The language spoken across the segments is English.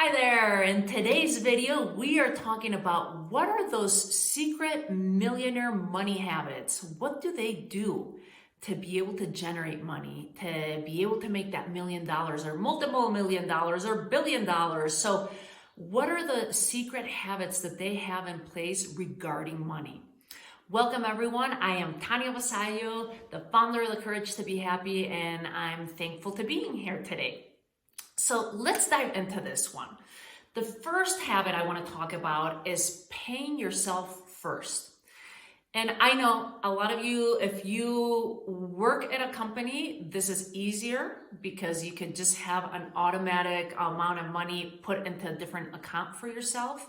Hi there, in today's video we are talking about what are those secret millionaire money habits. What do they do to be able to generate money, to be able to make that $1 million or multiple $1 million or $1 billion? So what are the secret habits that they have in place regarding money? Welcome everyone, I am Tanya Vasallo, the founder of The Courage to Be Happy, and I'm thankful to being here today. So let's dive into this one. The first habit I want to talk about is paying yourself first. And I know a lot of you, if you work at a company, this is easier because you can just have an automatic amount of money put into a different account for yourself.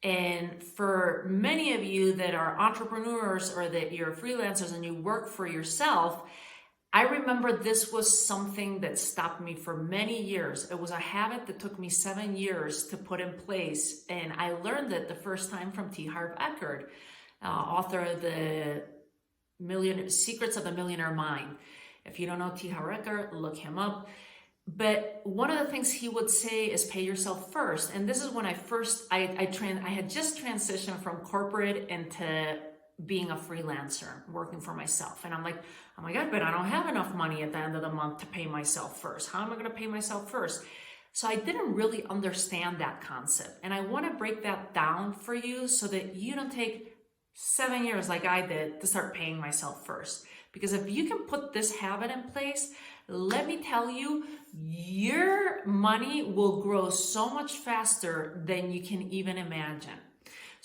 And for many of you that are entrepreneurs or that you're freelancers and you work for yourself, I remember this was something that stopped me for many years. It was a habit that took me 7 years to put in place. And I learned it the first time from T. Harv Eker, author of the Secrets of the Millionaire Mind. If you don't know T. Harv Eker, look him up. But one of the things he would say is pay yourself first. And this is when I had just transitioned from corporate into being a freelancer, working for myself. And I'm like, oh my God, but I don't have enough money at the end of the month to pay myself first. How am I going to pay myself first? So I didn't really understand that concept. And I want to break that down for you so that you don't take 7 years like I did to start paying myself first. Because if you can put this habit in place, let me tell you, your money will grow so much faster than you can even imagine.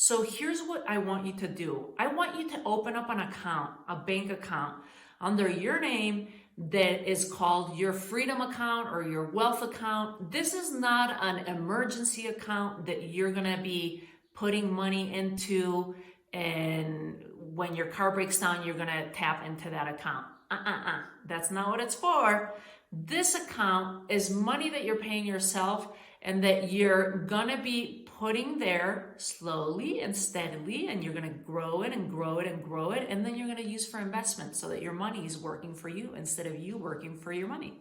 So here's what I want you to do. I want you to open up an account, a bank account, under your name that is called your freedom account or your wealth account. This is not an emergency account that you're gonna be putting money into, and when your car breaks down, you're gonna tap into that account. That's not what it's for. This account is money that you're paying yourself and that you're gonna be putting there slowly and steadily, and you're gonna grow it and grow it and grow it, and then you're gonna use for investment so that your money is working for you instead of you working for your money.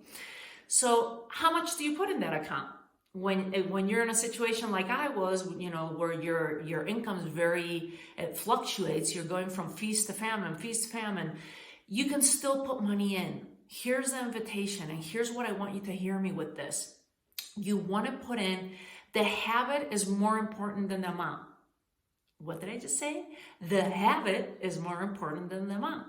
So how much do you put in that account? When you're in a situation like I was, you know, where your income's it fluctuates, you're going from feast to famine, you can still put money in. Here's the invitation, and here's what I want you to hear me with this. You want to put in, the habit is more important than the amount. What did I just say? The habit is more important than the amount.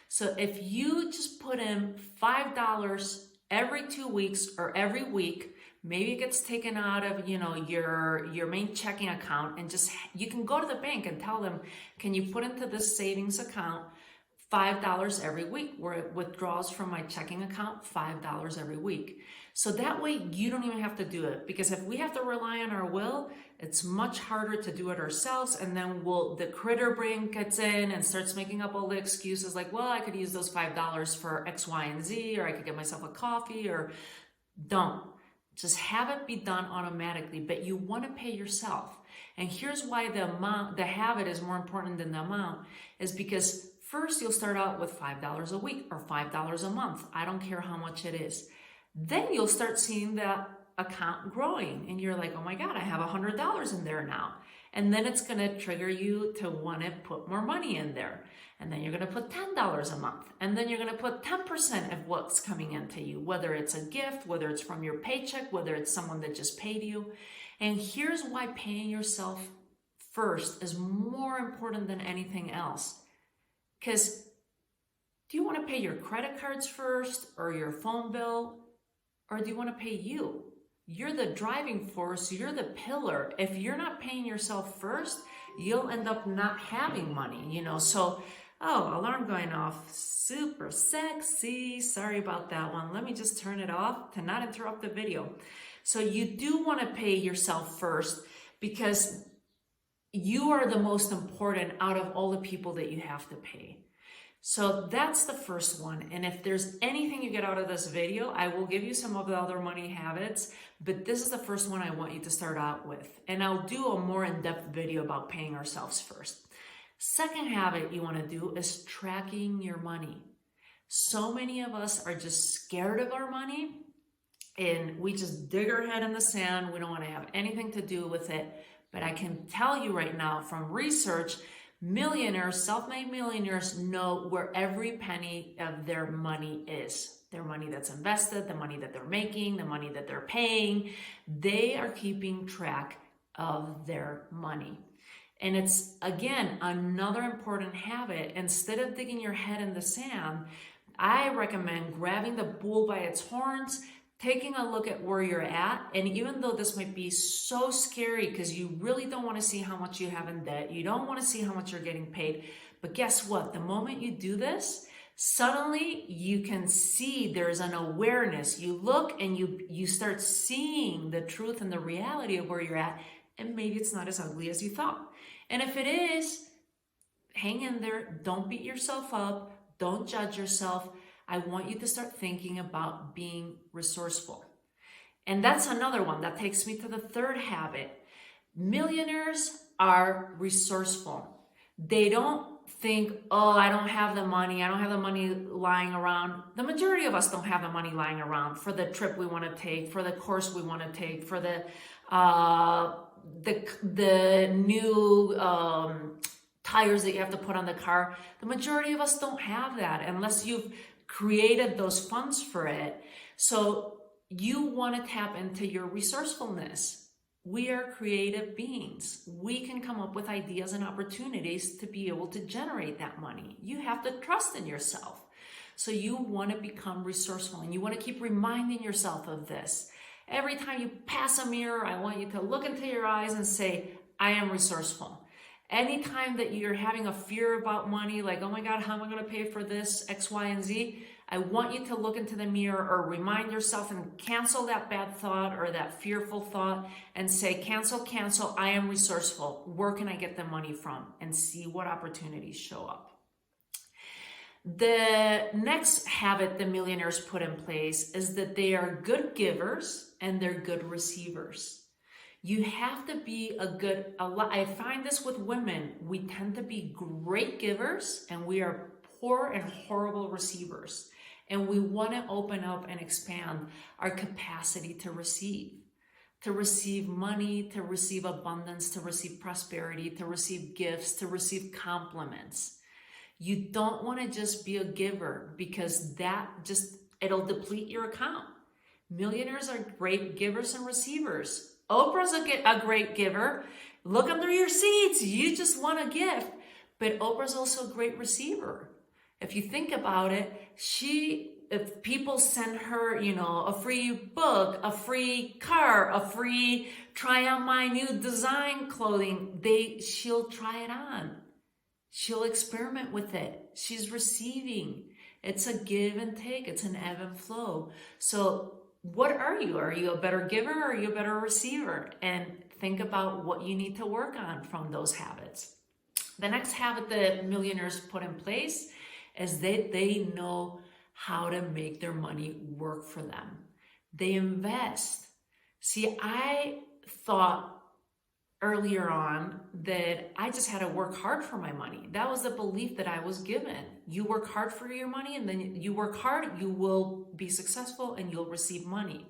So if you just put in $5 every 2 weeks or every week, maybe it gets taken out of, you know, your main checking account, and just, you can go to the bank and tell them, can you put into this savings account $5 every week, where it withdraws from my checking account $5 every week. So that way you don't even have to do it, because if we have to rely on our will, it's much harder to do it ourselves. And then the critter brain gets in and starts making up all the excuses like, well, I could use those $5 for X, Y, and Z, or I could get myself a coffee, or don't. Just have it be done automatically, but you want to pay yourself. And here's why the habit is more important than the amount, is because first, you'll start out with $5 a week or $5 a month. I don't care how much it is. Then you'll start seeing that account growing, and you're like, oh my God, I have $100 in there now. And then it's going to trigger you to want to put more money in there. And then you're going to put $10 a month. And then you're going to put 10% of what's coming into you, whether it's a gift, whether it's from your paycheck, whether it's someone that just paid you. And here's why paying yourself first is more important than anything else. Because do you want to pay your credit cards first, or your phone bill, or do you want to pay you? You're the driving force, you're the pillar. If you're not paying yourself first, you'll end up not having money, you know. So, oh, alarm going off, super sexy. Sorry about that one. Let me just turn it off to not interrupt the video. So you do want to pay yourself first, because you are the most important out of all the people that you have to pay. So that's the first one. And if there's anything you get out of this video, I will give you some of the other money habits, but this is the first one I want you to start out with. And I'll do a more in-depth video about paying ourselves first. Second habit you want to do is tracking your money. So many of us are just scared of our money, and we just dig our head in the sand. We don't want to have anything to do with it. But I can tell you right now from research, millionaires, self-made millionaires know where every penny of their money is. Their money that's invested, the money that they're making, the money that they're paying. They are keeping track of their money. And it's, again, another important habit. Instead of digging your head in the sand, I recommend grabbing the bull by its horns, taking a look at where you're at. And even though this might be so scary because you really don't want to see how much you have in debt, you don't want to see how much you're getting paid. But guess what? The moment you do this, suddenly you can see there's an awareness. You look and you start seeing the truth and the reality of where you're at. And maybe it's not as ugly as you thought. And if it is, hang in there. Don't beat yourself up. Don't judge yourself. I want you to start thinking about being resourceful. And that's another one that takes me to the third habit. Millionaires are resourceful. They don't think, oh, I don't have the money. I don't have the money lying around. The majority of us don't have the money lying around for the trip we want to take, for the course we want to take, for the new tires that you have to put on the car. The majority of us don't have that unless you've created those funds for it. So you want to tap into your resourcefulness. We are creative beings. We can come up with ideas and opportunities to be able to generate that money. You have to trust in yourself. So you want to become resourceful, and you want to keep reminding yourself of this. Every time you pass a mirror, I want you to look into your eyes and say, I am resourceful. Anytime that you're having a fear about money, like, oh my God, how am I going to pay for this, X, Y, and Z? I want you to look into the mirror or remind yourself and cancel that bad thought or that fearful thought and say, cancel, I am resourceful. Where can I get the money from? And see what opportunities show up. The next habit the millionaires put in place is that they are good givers and they're good receivers. You have to be I find this with women. We tend to be great givers and we are poor and horrible receivers. And we want to open up and expand our capacity to receive money, to receive abundance, to receive prosperity, to receive gifts, to receive compliments. You don't want to just be a giver because it'll deplete your account. Millionaires are great givers and receivers. Oprah's a great giver. Look under your seats. You just want a gift. But Oprah's also a great receiver. If you think about it, if people send her, a free book, a free car, a free try on my new design clothing, she'll try it on. She'll experiment with it. She's receiving. It's a give and take. It's an ebb and flow. So what are you? Are you a better giver or are you a better receiver? And think about what you need to work on from those habits. The next habit that millionaires put in place is that they know how to make their money work for them. They invest. See, I thought earlier on that I just had to work hard for my money. That was the belief that I was given. You work hard for your money, and then you work hard, you will be successful and you'll receive money.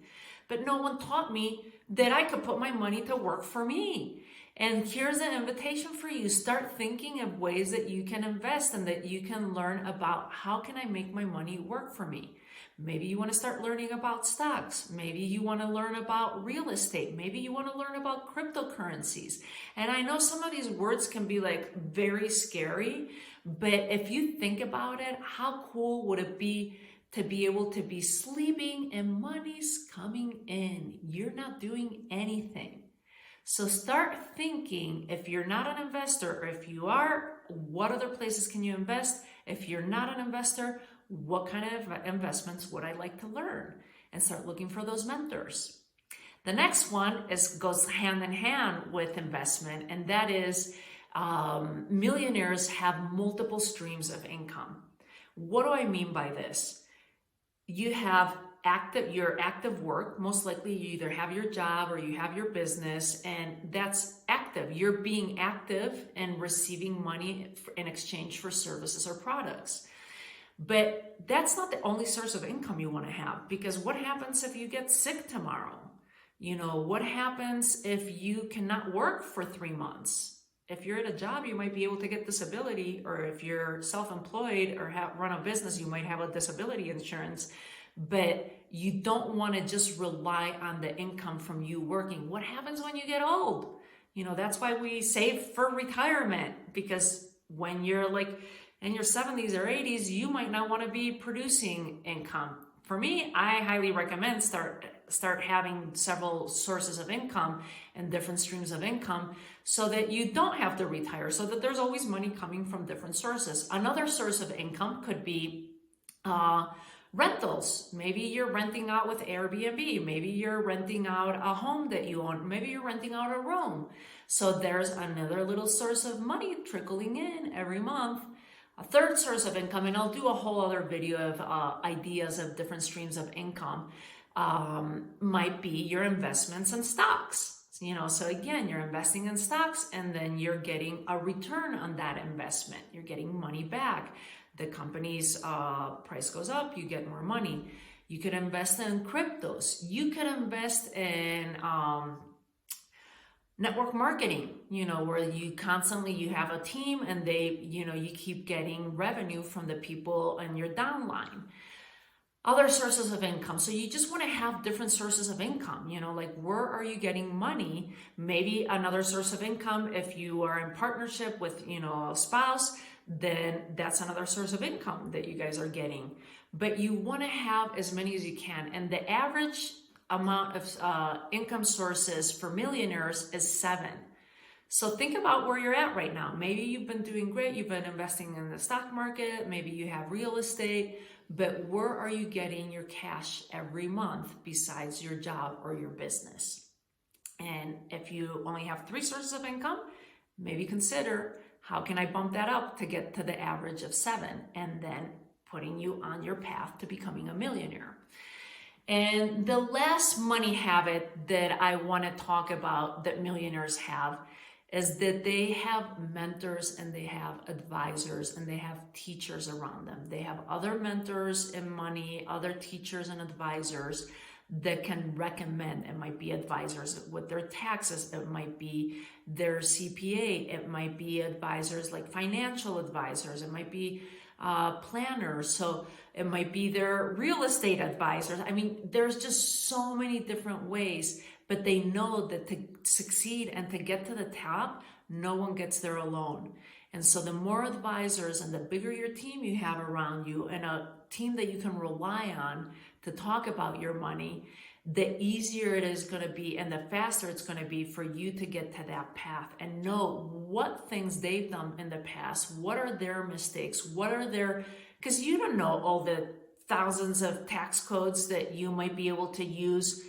But no one taught me that I could put my money to work for me. And here's an invitation for you. Start thinking of ways that you can invest and that you can learn about how can I make my money work for me. Maybe you want to start learning about stocks. Maybe you want to learn about real estate. Maybe you want to learn about cryptocurrencies. And I know some of these words can be like very scary, but if you think about it, how cool would it be to be able to be sleeping and money's coming in? You're not doing anything. So start thinking, if you're not an investor, or if you are, what other places can you invest? If you're not an investor, what kind of investments would I like to learn? And start looking for those mentors. The next one goes hand in hand with investment, and that is millionaires have multiple streams of income. What do I mean by this? You have your active work. Most likely you either have your job or you have your business, and that's active. You're being active and receiving money in exchange for services or products. But that's not the only source of income you want to have, because what happens if you get sick tomorrow? What happens if you cannot work for 3 months? If you're at a job, you might be able to get disability, or if you're self-employed or run a business, you might have a disability insurance, but you don't want to just rely on the income from you working. What happens when you get old? That's why we save for retirement, because when you're like in your 70s or 80s, you might not want to be producing income. For me, I highly recommend start having several sources of income and different streams of income, so that you don't have to retire, so that there's always money coming from different sources. Another source of income could be rentals. Maybe you're renting out with Airbnb. Maybe you're renting out a home that you own. Maybe you're renting out a room. So there's another little source of money trickling in every month. A third source of income, and I'll do a whole other video of ideas of different streams of income, might be your investments in stocks. So again, you're investing in stocks, and then you're getting a return on that investment. You're getting money back. The company's price goes up, you get more money. You could invest in cryptos. You could invest in network marketing, where you have a team, and you keep getting revenue from the people in your downline. Other sources of income. So you just want to have different sources of income, like where are you getting money? Maybe another source of income, if you are in partnership with, a spouse, then that's another source of income that you guys are getting. But you want to have as many as you can. And the average amount of income sources for millionaires is 7. So think about where you're at right now. Maybe you've been doing great. You've been investing in the stock market. Maybe you have real estate. But where are you getting your cash every month besides your job or your business? And if you only have 3 sources of income, maybe consider, how can I bump that up to get to the average of 7, and then putting you on your path to becoming a millionaire. And the last money habit that I want to talk about that millionaires have is that they have mentors, and they have advisors, and they have teachers around them. They have other mentors in money, other teachers and advisors that can recommend. It might be advisors with their taxes. It might be their CPA. It might be advisors like financial advisors. It might be planners. So it might be their real estate advisors. I mean, there's just so many different ways, but they know that to succeed and to get to the top, no one gets there alone. And so the more advisors and the bigger your team you have around you, and a team that you can rely on to talk about your money, the easier it is going to be, and the faster it's going to be for you to get to that path, and know what things they've done in the past. What are their mistakes? Because you don't know all the thousands of tax codes that you might be able to use,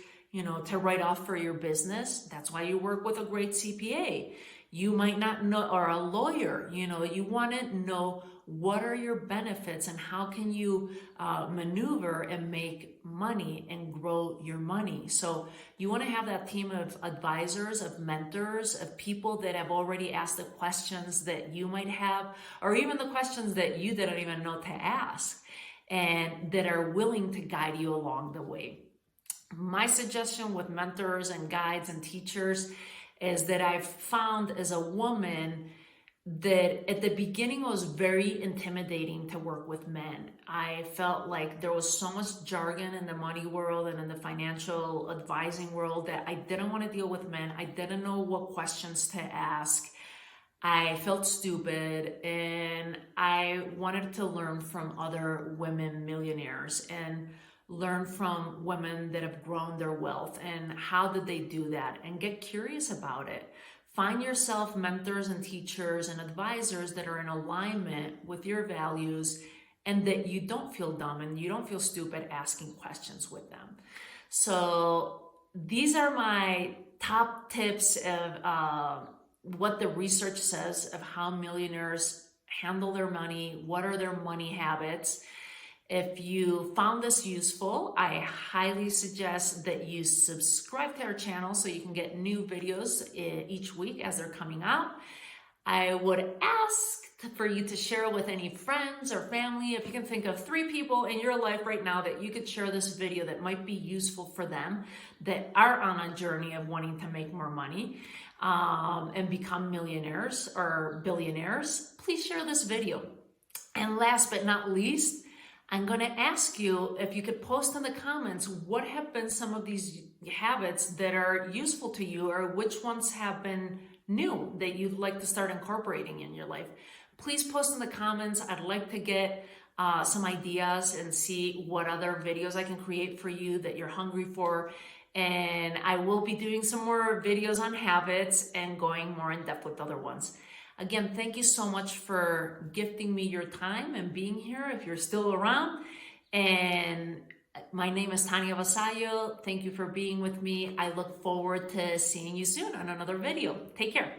to write off for your business. That's why you work with a great CPA. You might not know, or a lawyer, you want to know what are your benefits and how can you maneuver and make money and grow your money. So you want to have that team of advisors, of mentors, of people that have already asked the questions that you might have, or even the questions that you didn't even know to ask, and that are willing to guide you along the way. My suggestion with mentors and guides and teachers is that I've found as a woman that at the beginning it was very intimidating to work with men. I felt like there was so much jargon in the money world and in the financial advising world that I didn't want to deal with men. I didn't know what questions to ask. I felt stupid, and I wanted to learn from other women millionaires and learn from women that have grown their wealth, and how did they do that, and get curious about it. Find yourself mentors and teachers and advisors that are in alignment with your values, and that you don't feel dumb and you don't feel stupid asking questions with them. So these are my top tips of what the research says of how millionaires handle their money. What are their money habits? If you found this useful, I highly suggest that you subscribe to our channel so you can get new videos each week as they're coming out. I would ask for you to share with any friends or family. If you can think of 3 people in your life right now that you could share this video that might be useful for them, that are on a journey of wanting to make more money and become millionaires or billionaires, please share this video. And last but not least, I'm going to ask you if you could post in the comments what have been some of these habits that are useful to you, or which ones have been new that you'd like to start incorporating in your life. Please post in the comments. I'd like to get some ideas and see what other videos I can create for you that you're hungry for. And I will be doing some more videos on habits and going more in depth with other ones. Again, thank you so much for gifting me your time and being here if you're still around. And my name is Tanya Vasallo. Thank you for being with me. I look forward to seeing you soon on another video. Take care.